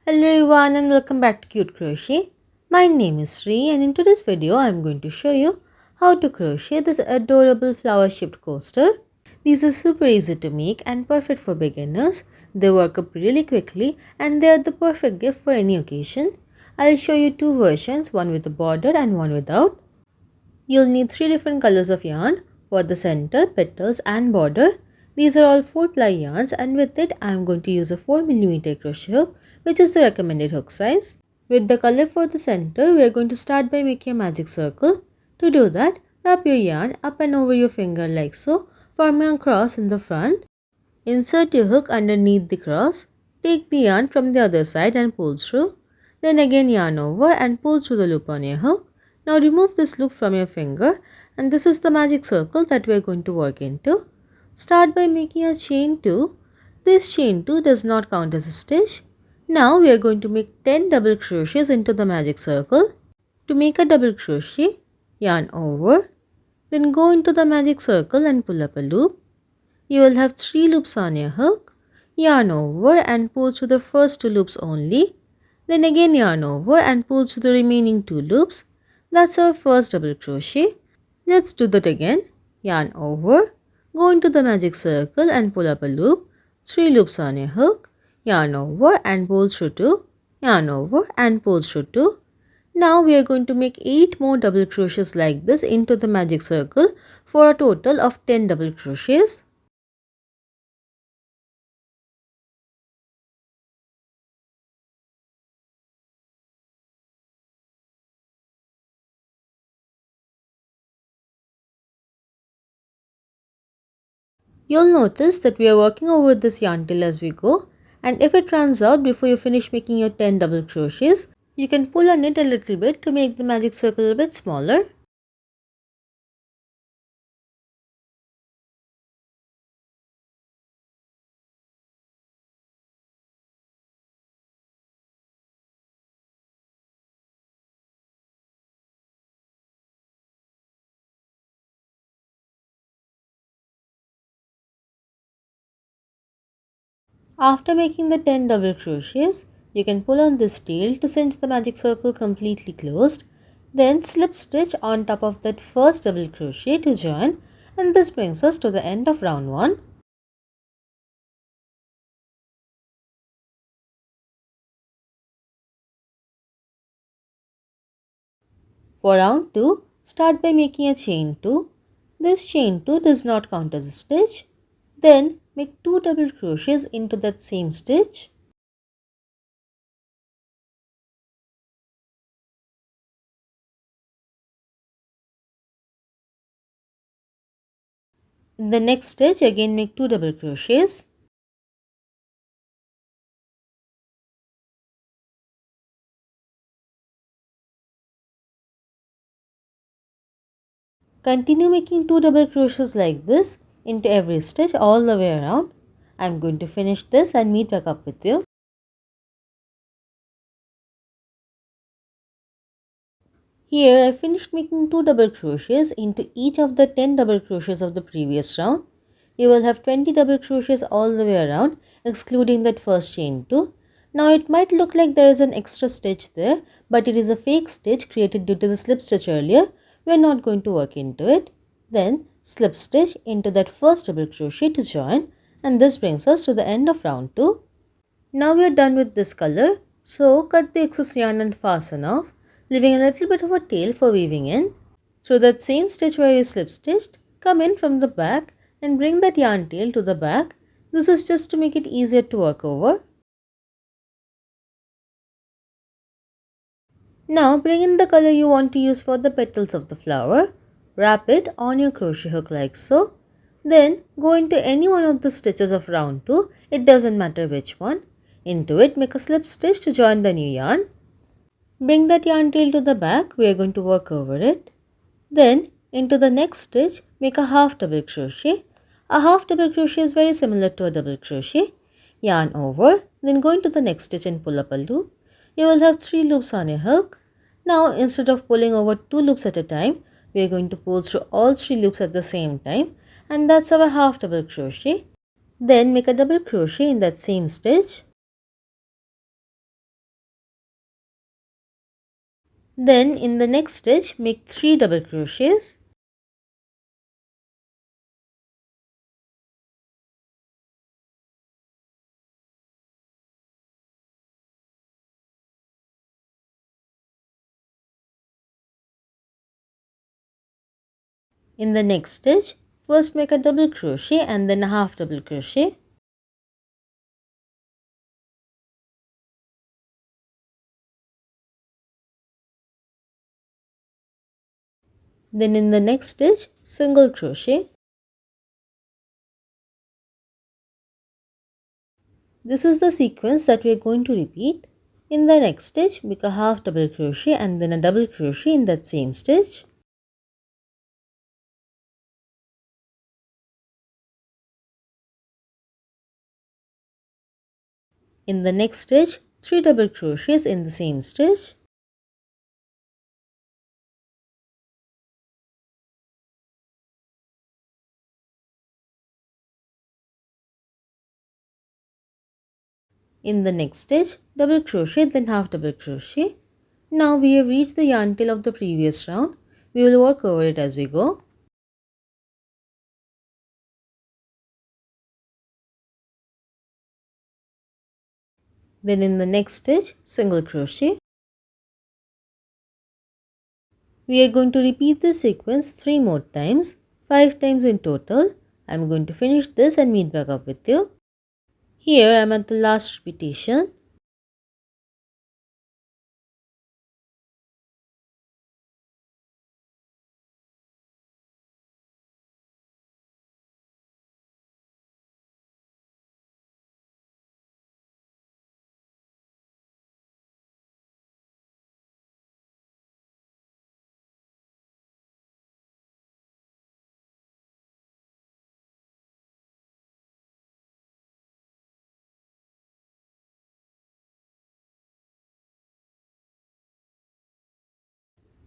Hello everyone and welcome back to Cute Crochet. My name is Sri and in today's video I am going to show you how to crochet this adorable flower shaped coaster. These are super easy to make and perfect for beginners. They work up really quickly and they are the perfect gift for any occasion. I'll show you two versions, one with a border and one without. You'll need 3 different colors of yarn for the center, petals and border. These are all 4-ply yarns and with it I am going to use a 4mm crochet hook, which is the recommended hook size. With the color for the center, we are going to start by making a magic circle. To do that, wrap your yarn up and over your finger like so, forming a cross in the front. Insert your hook underneath the cross. Take the yarn from the other side and pull through. Then again yarn over and pull through the loop on your hook. Now remove this loop from your finger and this is the magic circle that we are going to work into. Start by making a chain 2. This chain 2 does not count as a stitch. Now we are going to make 10 double crochets into the magic circle. To make a double crochet, yarn over, then go into the magic circle and pull up a loop. You will have 3 loops on your hook. Yarn over and pull through the first 2 loops only. Then again yarn over and pull through the remaining 2 loops. That's our first double crochet. Let's do that again. Yarn over, go into the magic circle and pull up a loop. 3 loops on your hook. Yarn over and pull through 2. Yarn over and pull through 2. Now we are going to make 8 more double crochets like this into the magic circle for a total of 10 double crochets. You'll notice that we are working over this yarn tail as we go, and if it runs out before you finish making your 10 double crochets, you can pull on it a little bit to make the magic circle a bit smaller. After making the 10 double crochets, you can pull on this tail to cinch the magic circle completely closed. Then slip stitch on top of that first double crochet to join, and this brings us to the end of round 1. For round 2, start by making a chain 2. This chain 2 does not count as a stitch. Then make 2 double crochets into that same stitch. In the next stitch, again make 2 double crochets. Continue making 2 double crochets like this into every stitch all the way around. I am going to finish this and meet back up with you. Here I finished making 2 double crochets into each of the 10 double crochets of the previous round. You will have 20 double crochets all the way around, excluding that first chain 2. Now it might look like there is an extra stitch there, but it is a fake stitch created due to the slip stitch earlier. We are not going to work into it. Then slip stitch into that first double crochet to join, and this brings us to the end of round 2. Now we are done with this color, so cut the excess yarn and fasten off, leaving a little bit of a tail for weaving in. Through that same stitch where you slip stitched, come in from the back and bring that yarn tail to the back. This is just to make it easier to work over. Now bring in the color you want to use for the petals of the flower. Wrap it on your crochet hook like so. Then go into any one of the stitches of round 2, it doesn't matter which one. Into it make a slip stitch to join the new yarn. Bring that yarn tail to the back, we are going to work over it. Then into the next stitch make a half double crochet. A half double crochet is very similar to a double crochet. Yarn over, then go into the next stitch and pull up a loop. You will have 3 loops on your hook. Now instead of pulling over 2 loops at a time, we are going to pull through all 3 loops at the same time, and that's our half double crochet. Then make a double crochet in that same stitch. Then in the next stitch, make 3 double crochets. In the next stitch, first make a double crochet and then a half double crochet. Then in the next stitch, single crochet. This is the sequence that we are going to repeat. In the next stitch, make a half double crochet and then a double crochet in that same stitch. In the next stitch, 3 double crochets in the same stitch. In the next stitch, double crochet then half double crochet. Now we have reached the yarn tail of the previous round. We will work over it as we go. Then in the next stitch, single crochet. We are going to repeat this sequence 3 more times, 5 times in total. I am going to finish this and meet back up with you. Here I am at the last repetition.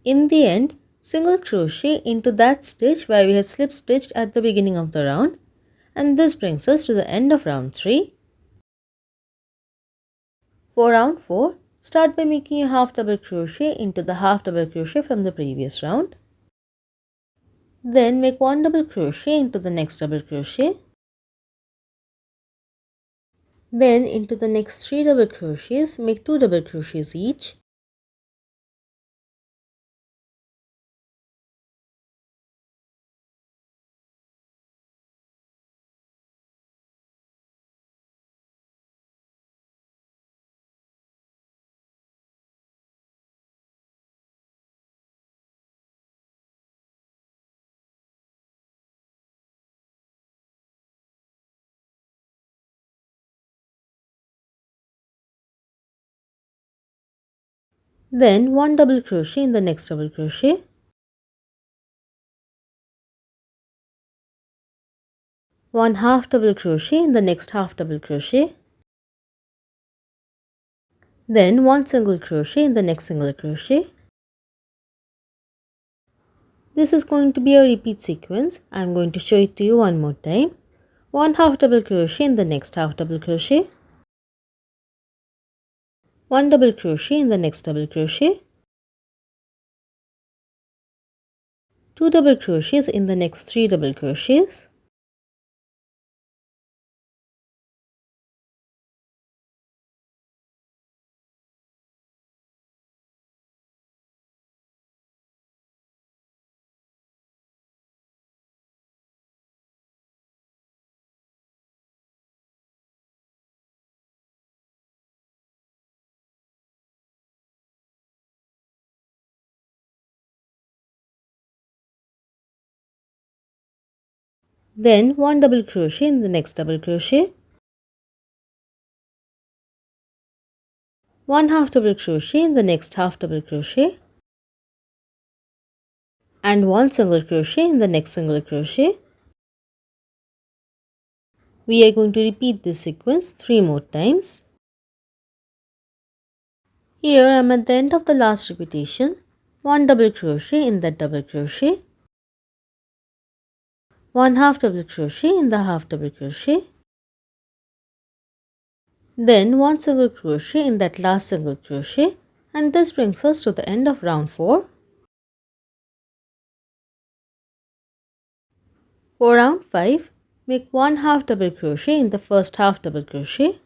In the end, single crochet into that stitch where we had slip stitched at the beginning of the round, and this brings us to the end of round 3. For round 4, start by making a half double crochet into the half double crochet from the previous round. Then make 1 double crochet into the next double crochet. Then into the next 3 double crochets, make 2 double crochets each. Then 1 double crochet in the next double crochet. One half double crochet in the next half double crochet. Then 1 single crochet in the next single crochet. This is going to be a repeat sequence. I am going to show it to you one more time. 1 half double crochet in the next half double crochet. 1 double crochet in the next double crochet. 2 double crochets in the next 3 double crochets. Then 1 double crochet in the next double crochet. 1 half double crochet in the next half double crochet. And 1 single crochet in the next single crochet. We are going to repeat this sequence 3 more times. Here I am at the end of the last repetition. 1 double crochet in that double crochet. 1 half double crochet in the half double crochet. Then 1 single crochet in that last single crochet And this brings us to the end of round 4. For round 5, make 1 half double crochet in the first half double crochet.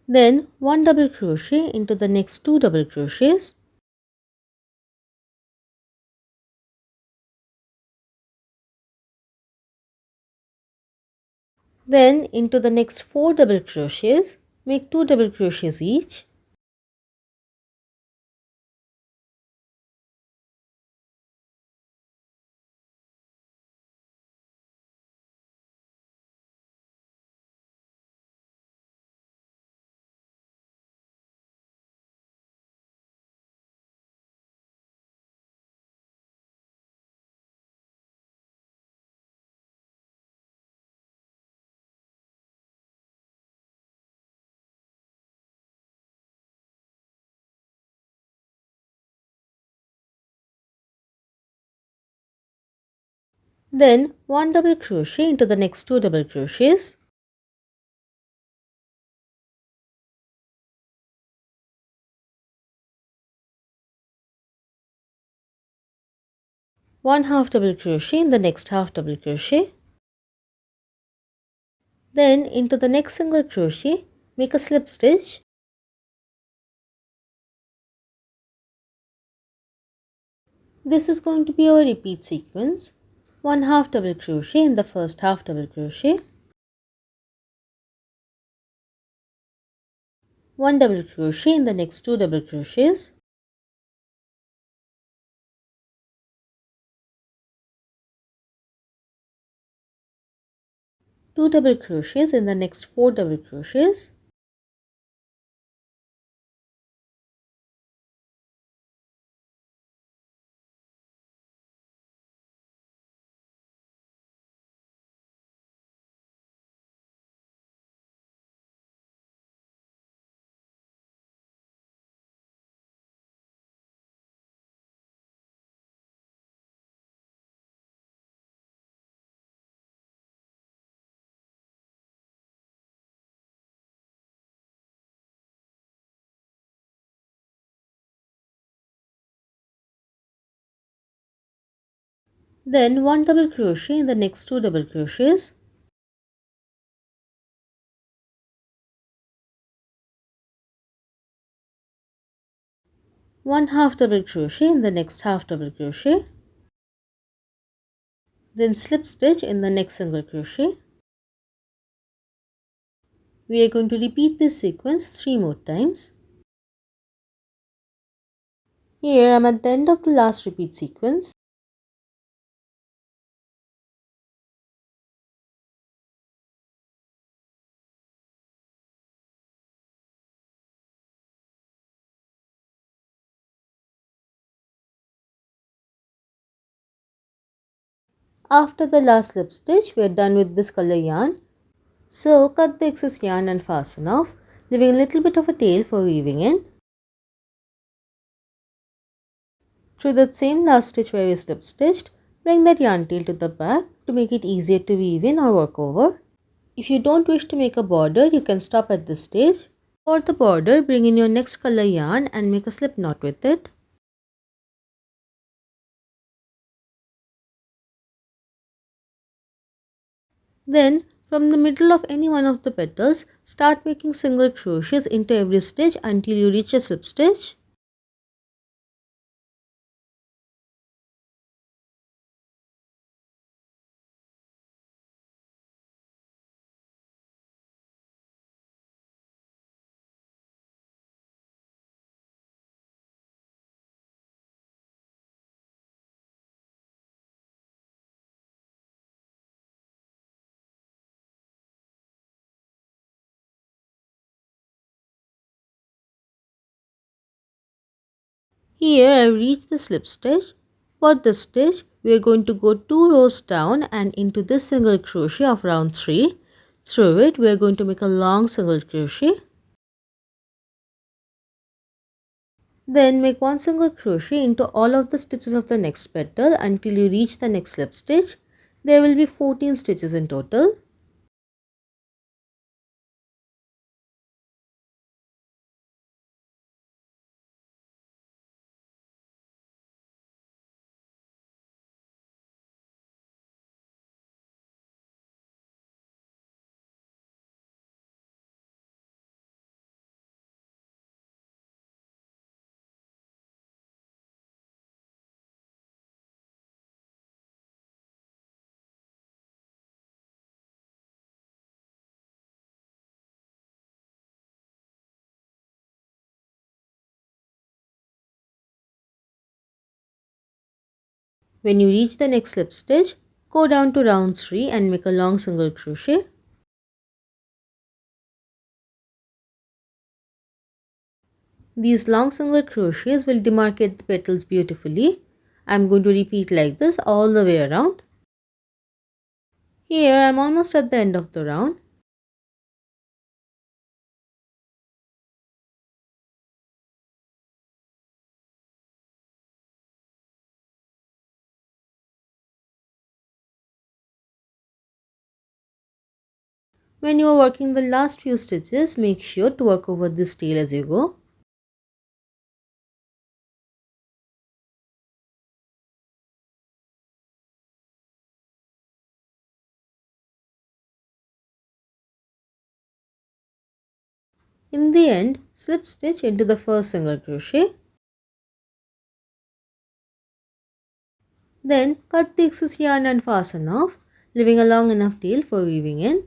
Then 1 double crochet into the next 2 double crochets. Then into the next 4 double crochets, make 2 double crochets each. Then 1 double crochet into the next 2 double crochets. One half double crochet in the next half double crochet. Then into the next single crochet, make a slip stitch. This is going to be our repeat sequence. 1 half double crochet in the first half double crochet. 1 double crochet in the next 2 double crochets. Two double crochets in the next 4 double crochets. Then 1 double crochet in the next 2 double crochets. One half double crochet in the next half double crochet. Then slip stitch in the next single crochet. We are going to repeat this sequence 3 more times. Here I am at the end of the last repeat sequence. After the last slip stitch, we are done with this color yarn. So cut the excess yarn and fasten off, leaving a little bit of a tail for weaving in. Through that same last stitch where we slip stitched, bring that yarn tail to the back to make it easier to weave in or work over. If you don't wish to make a border, you can stop at this stage. For the border, bring in your next color yarn and make a slip knot with it. Then, from the middle of any one of the petals, start making single crochets into every stitch until you reach a slip stitch. Here I have reached the slip stitch. For this stitch, we are going to go 2 rows down and into this single crochet of round 3. Through it, we are going to make a long single crochet. Then make 1 single crochet into all of the stitches of the next petal until you reach the next slip stitch. There will be 14 stitches in total. When you reach the next slip stitch, go down to round 3 and make a long single crochet. These long single crochets will demarcate the petals beautifully. I am going to repeat like this all the way around. Here I am almost at the end of the round. When you are working the last few stitches, make sure to work over this tail as you go. In the end, slip stitch into the first single crochet. Then cut the excess yarn and fasten off, leaving a long enough tail for weaving in.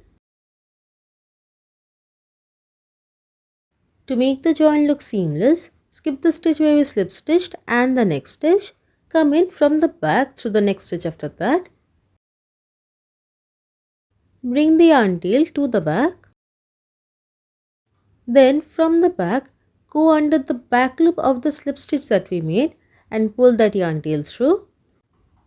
To make the join look seamless, skip the stitch where we slip stitched and the next stitch. Come in from the back through the next stitch after that. Bring the yarn tail to the back. Then from the back, go under the back loop of the slip stitch that we made and pull that yarn tail through.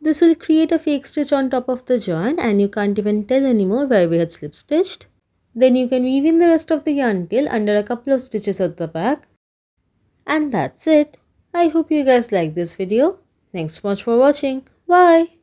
This will create a fake stitch on top of the join and you can't even tell anymore where we had slip stitched. Then you can weave in the rest of the yarn tail under a couple of stitches at the back. And that's it. I hope you guys like this video. Thanks so much for watching. Bye.